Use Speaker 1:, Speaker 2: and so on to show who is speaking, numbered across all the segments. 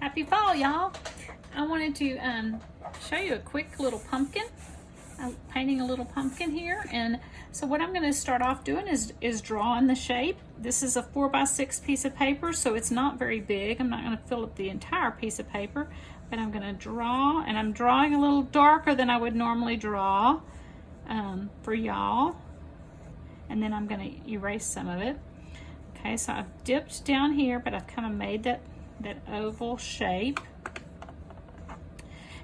Speaker 1: Happy fall, y'all. I wanted to show you a quick little pumpkin. I'm painting a little pumpkin here, and so what I'm going to start off doing is drawing the shape. This is a 4x6 piece of paper, so it's not very big. I'm not going to fill up the entire piece of paper, but I'm going to draw, and I'm drawing a little darker than I would normally draw for y'all, and then I'm going to erase some of it. Okay, so I've dipped down here, but I've kind of made that oval shape.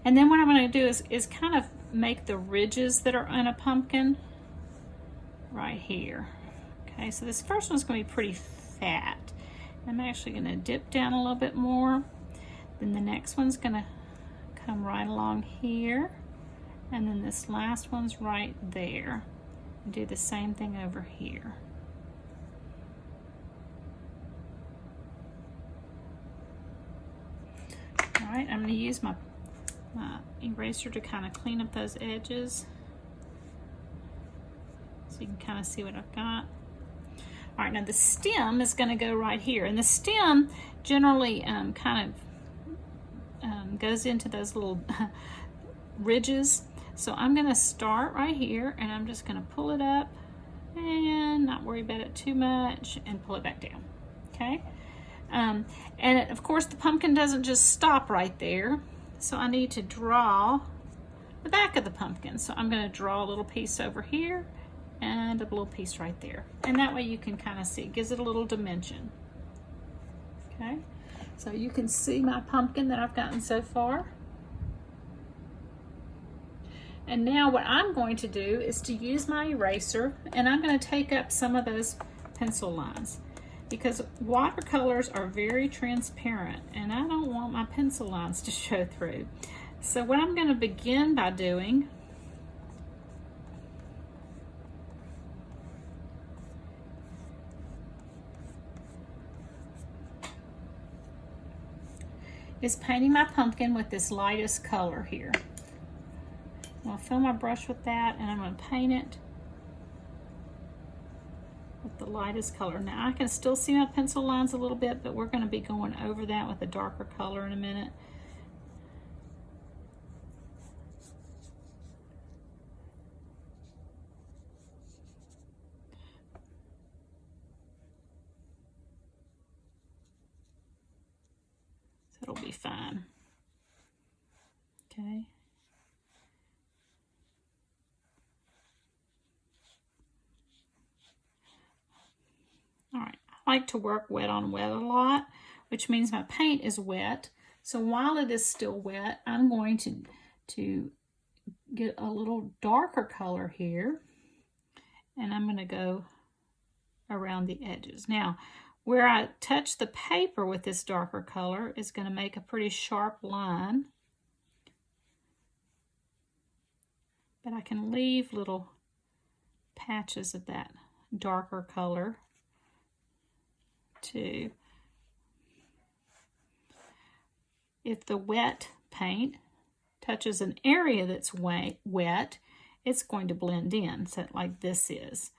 Speaker 1: And then what I'm going to do is kind of make the ridges that are on a pumpkin right here. Okay, so this first one's going to be pretty fat. I'm actually going to dip down a little bit more. Then the next one's going to come right along here. And then this last one's right there. And do the same thing over here. All right, I'm going to use my eraser to kind of clean up those edges so you can kind of see what I've got. All right, now the stem is going to go right here, and the stem generally kind of goes into those little ridges. So I'm going to start right here, and I'm just going to pull it up and not worry about it too much and pull it back down. Okay. And of course the pumpkin doesn't just stop right there, so I need to draw the back of the pumpkin. So I'm going to draw a little piece over here and a little piece right there, and that way you can kind of see, it gives it a little dimension. Okay, so you can see my pumpkin that I've gotten so far. And now what I'm going to do is to use my eraser, and I'm going to take up some of those pencil lines, because watercolors are very transparent and I don't want my pencil lines to show through. So what I'm going to begin by doing is painting my pumpkin with this lightest color here. I'm going to fill my brush with that, and I'm going to paint it with the lightest color. Now I can still see my pencil lines a little bit, but we're going to be going over that with a darker color in a minute. So it'll be fine. Okay. All right, I like to work wet on wet a lot, which means my paint is wet. So while it is still wet, I'm going to get a little darker color here, and I'm going to go around the edges. Now, where I touch the paper with this darker color is going to make a pretty sharp line, but I can leave little patches of that darker color too. If the wet paint touches an area that's wet, it's going to blend in, so like this is.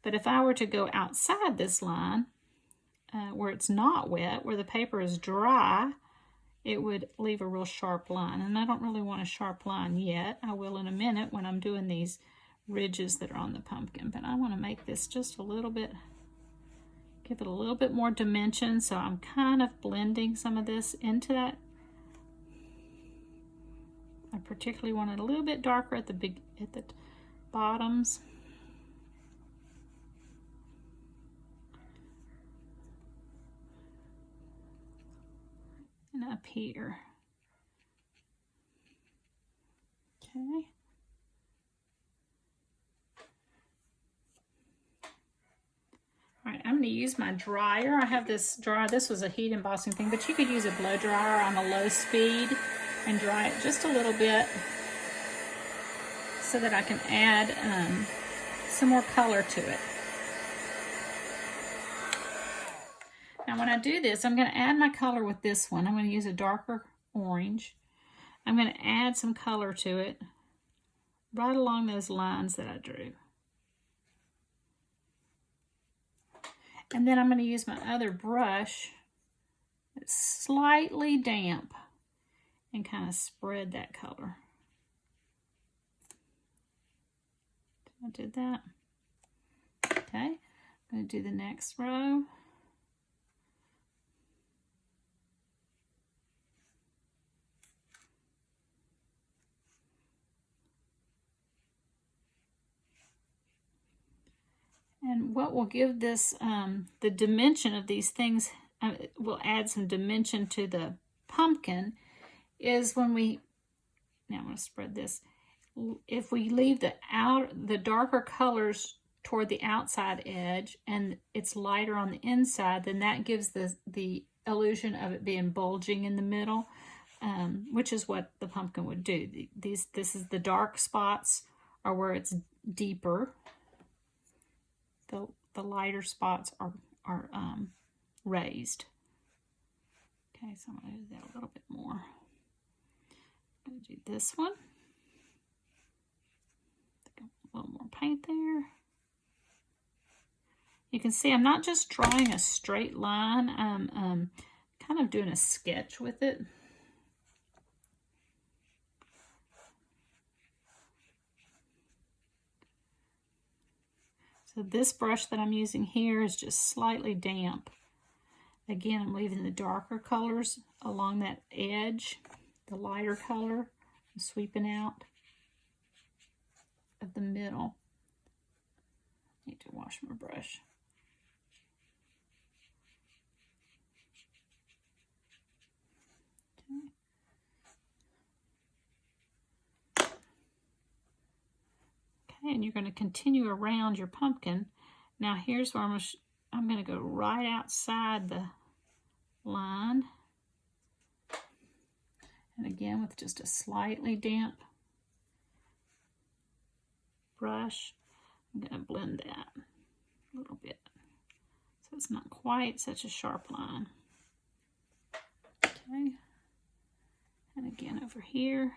Speaker 1: But if I were to go outside this line, where it's not wet, where the paper is dry, it would leave a real sharp line. And I don't really want a sharp line yet. I will in a minute when I'm doing these ridges that are on the pumpkin. But I want to make this just a little bit, give it a little bit more dimension, so I'm kind of blending some of this into that. I particularly want it a little bit darker at the bottoms. And up here. Okay. All right, I'm going to use my dryer. I have this dryer. This was a heat embossing thing, but you could use a blow dryer on a low speed and dry it just a little bit so that I can add some more color to it. Now when I do this, I'm going to add my color with this one. I'm going to use a darker orange. I'm going to add some color to it right along those lines that I drew. And then I'm going to use my other brush It's slightly damp, and kind of spread that color. I did that. Okay, I'm going to do the next row. And what will give this, the dimension of these things, will add some dimension to the pumpkin, is when we, now I'm going to spread this, if we leave the darker colors toward the outside edge and it's lighter on the inside, then that gives the illusion of it being bulging in the middle, which is what the pumpkin would do. This is the dark spots are where it's deeper. The lighter spots are raised. Okay, so I'm going to do that a little bit more. I'm going to do this one. A little more paint there. You can see I'm not just drawing a straight line, I'm kind of doing a sketch with it. So this brush that I'm using here is just slightly damp. Again, I'm leaving the darker colors along that edge, the lighter color, I'm sweeping out of the middle. I need to wash my brush. Okay, and you're going to continue around your pumpkin. Now here's where I'm going to go right outside the line. And again, with just a slightly damp brush, I'm going to blend that a little bit so it's not quite such a sharp line. Okay, and again over here.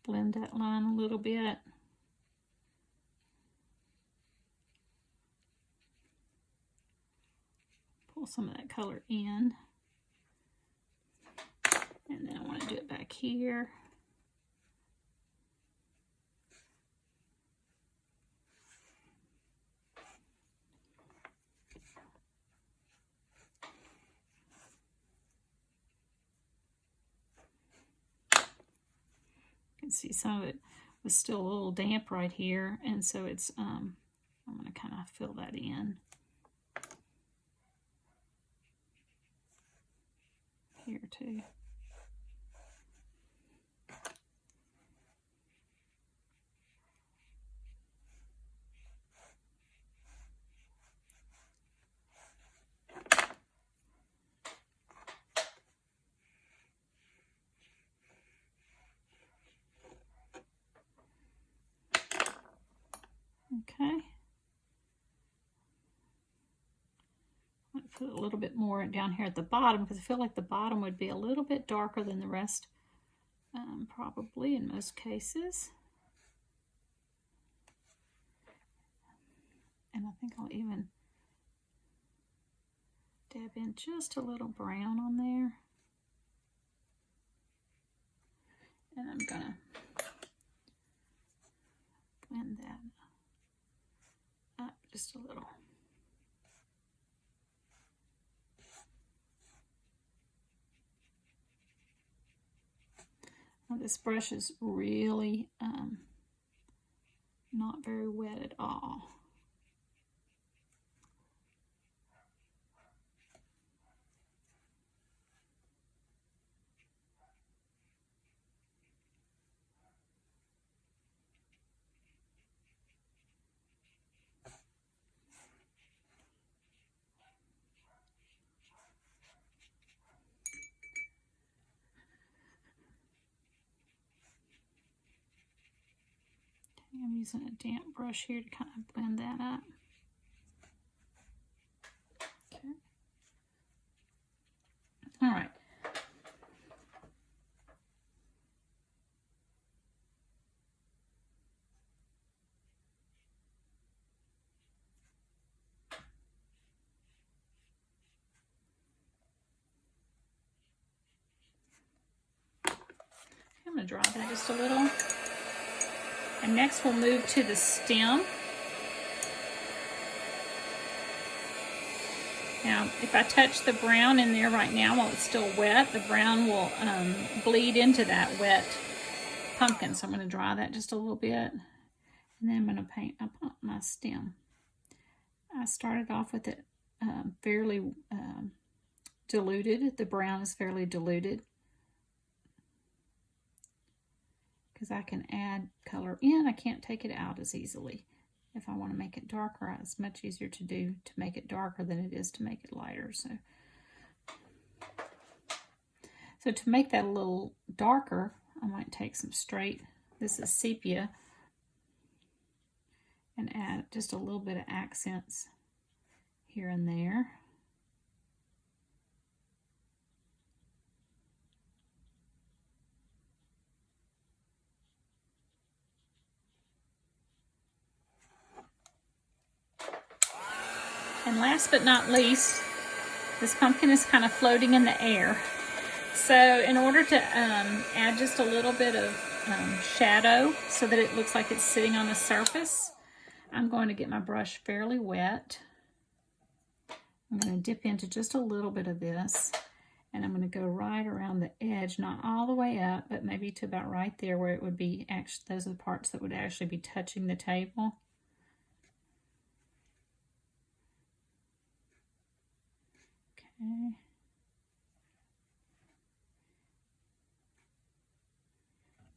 Speaker 1: Blend that line a little bit. Pull some of that color in. And then I want to do it back here. You can see some of it was still a little damp right here, and so it's I'm going to kind of fill that in here too. Okay. I'm going to put a little bit more down here at the bottom because I feel like the bottom would be a little bit darker than the rest, probably in most cases. And I think I'll even dab in just a little brown on there. And I'm going to blend that up just a little. Now this brush is really not very wet at all. I'm using a damp brush here to kind of blend that up. Okay. All right. I'm going to dry that just a little. And next we'll move to the stem. Now, if I touch the brown in there right now while it's still wet, the brown will bleed into that wet pumpkin. So I'm going to dry that just a little bit. And then I'm going to paint up my stem. I started off with it fairly diluted. The brown is fairly diluted, because I can add color in. I can't take it out as easily. If I want to make it darker, it's much easier to do to make it darker than it is to make it lighter. So to make that a little darker, I might take some straight, this is sepia, and add just a little bit of accents here and there. And last but not least, this pumpkin is kind of floating in the air. So in order to add just a little bit of shadow so that it looks like it's sitting on the surface, I'm going to get my brush fairly wet. I'm going to dip into just a little bit of this, and I'm going to go right around the edge, not all the way up, but maybe to about right there where it would be actually, those are the parts that would actually be touching the table. Okay.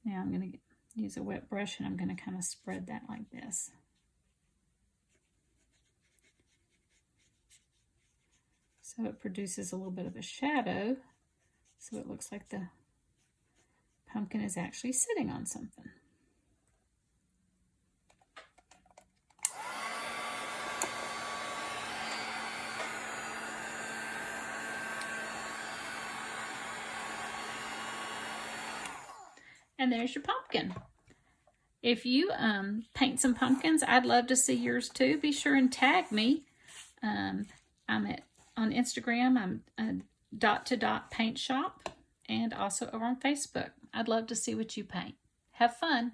Speaker 1: Now I'm going to use a wet brush, and I'm going to kind of spread that like this. So it produces a little bit of a shadow, so it looks like the pumpkin is actually sitting on something. And there's your pumpkin. If you paint some pumpkins, I'd love to see yours too. Be sure and tag me. I'm on Instagram. I'm Dot to Dot Paint Shop, and also over on Facebook. I'd love to see what you paint. Have fun.